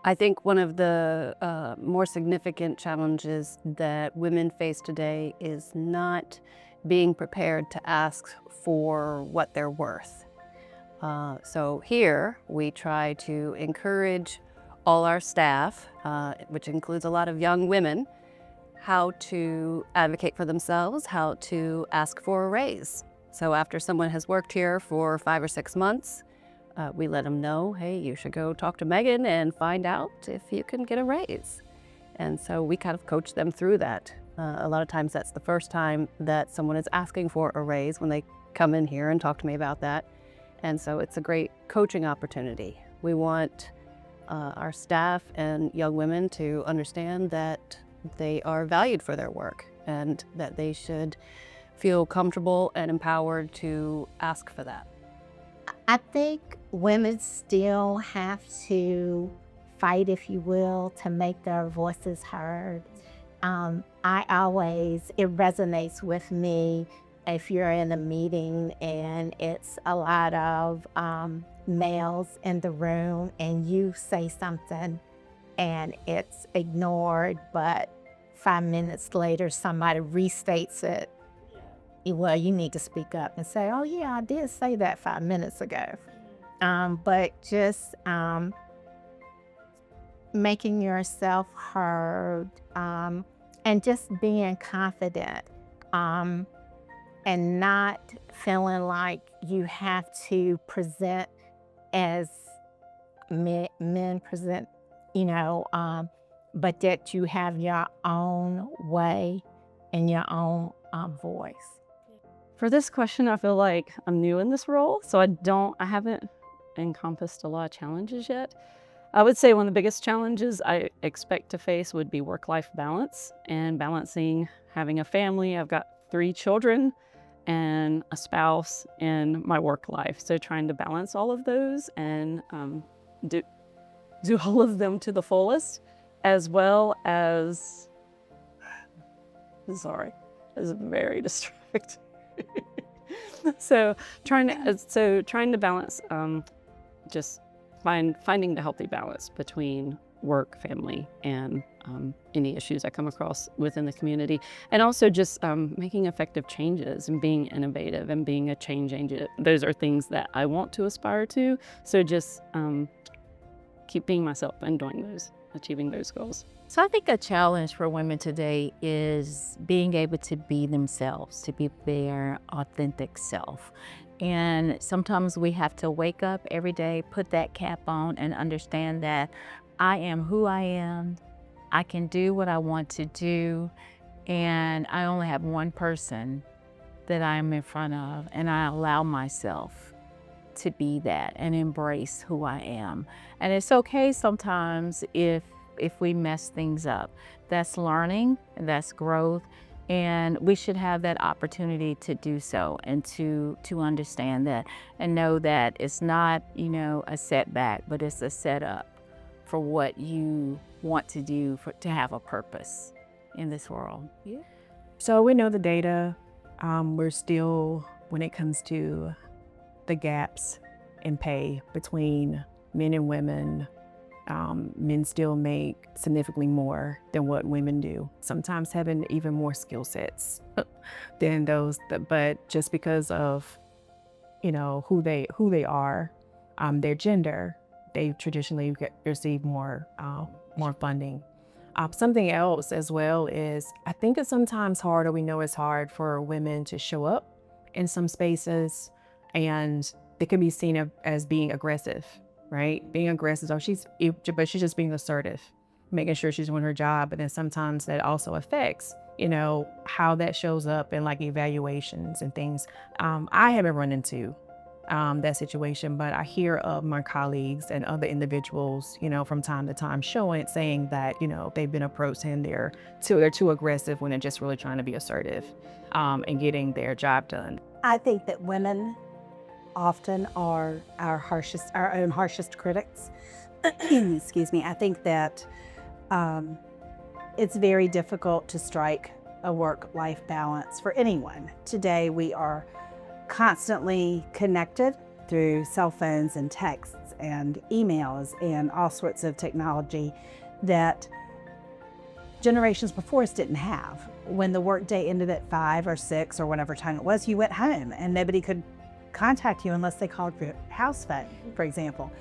I think one of the more significant challenges that women face today is not being prepared to ask for what they're worth. So here we try to encourage all our staff, which includes a lot of young women, how to advocate for themselves, how to ask for a raise. So after someone has worked here for 5 or 6 months, we let them know, hey, you should go talk to Megan and find out if you can get a raise. And so we kind of coach them through that. A lot of times that's the first time that someone is asking for a raise when they come in here and talk to me about that. And so it's a great coaching opportunity. We want our staff and young women to understand that they are valued for their work and that they should feel comfortable and empowered to ask for that. I think women still have to fight, if you will, to make their voices heard. It resonates with me if you're in a meeting and it's a lot of males in the room and you say something and it's ignored, but 5 minutes later somebody restates it. Well, you need to speak up and say, oh yeah, I did say that 5 minutes ago. But just making yourself heard and just being confident and not feeling like you have to present as men present, but that you have your own way and your own voice. For this question, I feel like I'm new in this role, so I haven't encompassed a lot of challenges yet. I would say one of the biggest challenges I expect to face would be work-life balance and balancing having a family. I've got 3 children and a spouse and my work life. So trying to balance all of those and do all of them to the fullest, as well as, sorry, this is very distracting. So trying to balance, just finding the healthy balance between work, family, and any issues I come across within the community, and also just making effective changes and being innovative and being a change agent. Those are things that I want to aspire to. So just keep being myself and doing those, achieving those goals. So I think a challenge for women today is being able to be themselves, to be their authentic self. And sometimes we have to wake up every day, put that cap on, and understand that I am who I am. I can do what I want to do, and I only have one person that I'm in front of, and I allow myself to be that and embrace who I am. And it's okay sometimes if we mess things up. That's learning, and that's growth, and we should have that opportunity to do so and to understand that and know that it's not, a setback, but it's a setup for what you want to do to have a purpose in this world. Yeah. So we know the data. We're still, when it comes to the gaps in pay between men and women, men still make significantly more than what women do, sometimes having even more skill sets than those, but just because of, who they are, their gender, they traditionally receive more funding. Something else as well is, I think it's sometimes hard, or we know it's hard for women to show up in some spaces, and they can be seen as being aggressive. Right? Being aggressive, but she's just being assertive, making sure she's doing her job. But then sometimes that also affects, how that shows up in like evaluations and things. I haven't run into that situation, but I hear of my colleagues and other individuals, from time to time saying that, they've been approached and they're too aggressive when they're just really trying to be assertive and getting their job done. I think that women often are our own harshest critics. Excuse me. I think that it's very difficult to strike a work-life balance for anyone. Today, we are constantly connected through cell phones and texts, and emails and all sorts of technology that generations before us didn't have. When the workday ended at 5 or 6 or whatever time it was, you went home and nobody could contact you unless they called your house phone, for example.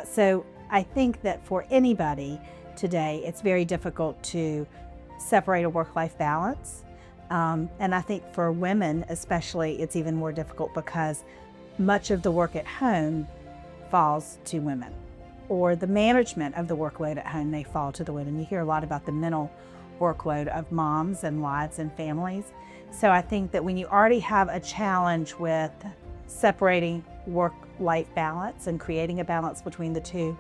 So I think that for anybody today, it's very difficult to separate a work-life balance. And I think for women especially, it's even more difficult because much of the work at home falls to women, or the management of the workload at home may fall to the women. You hear a lot about the mental workload of moms and wives and families. So I think that when you already have a challenge with separating work-life balance and creating a balance between the two,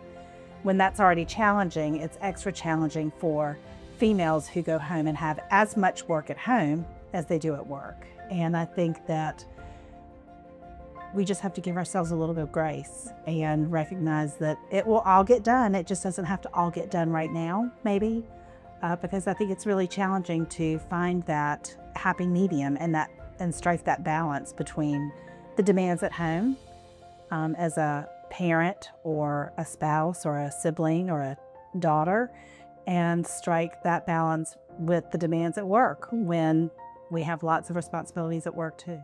when that's already challenging, it's extra challenging for females who go home and have as much work at home as they do at work. And I think that we just have to give ourselves a little bit of grace and recognize that it will all get done. It just doesn't have to all get done right now, maybe, because I think it's really challenging to find that happy medium and strike that balance between the demands at home as a parent or a spouse or a sibling or a daughter, and strike that balance with the demands at work when we have lots of responsibilities at work too.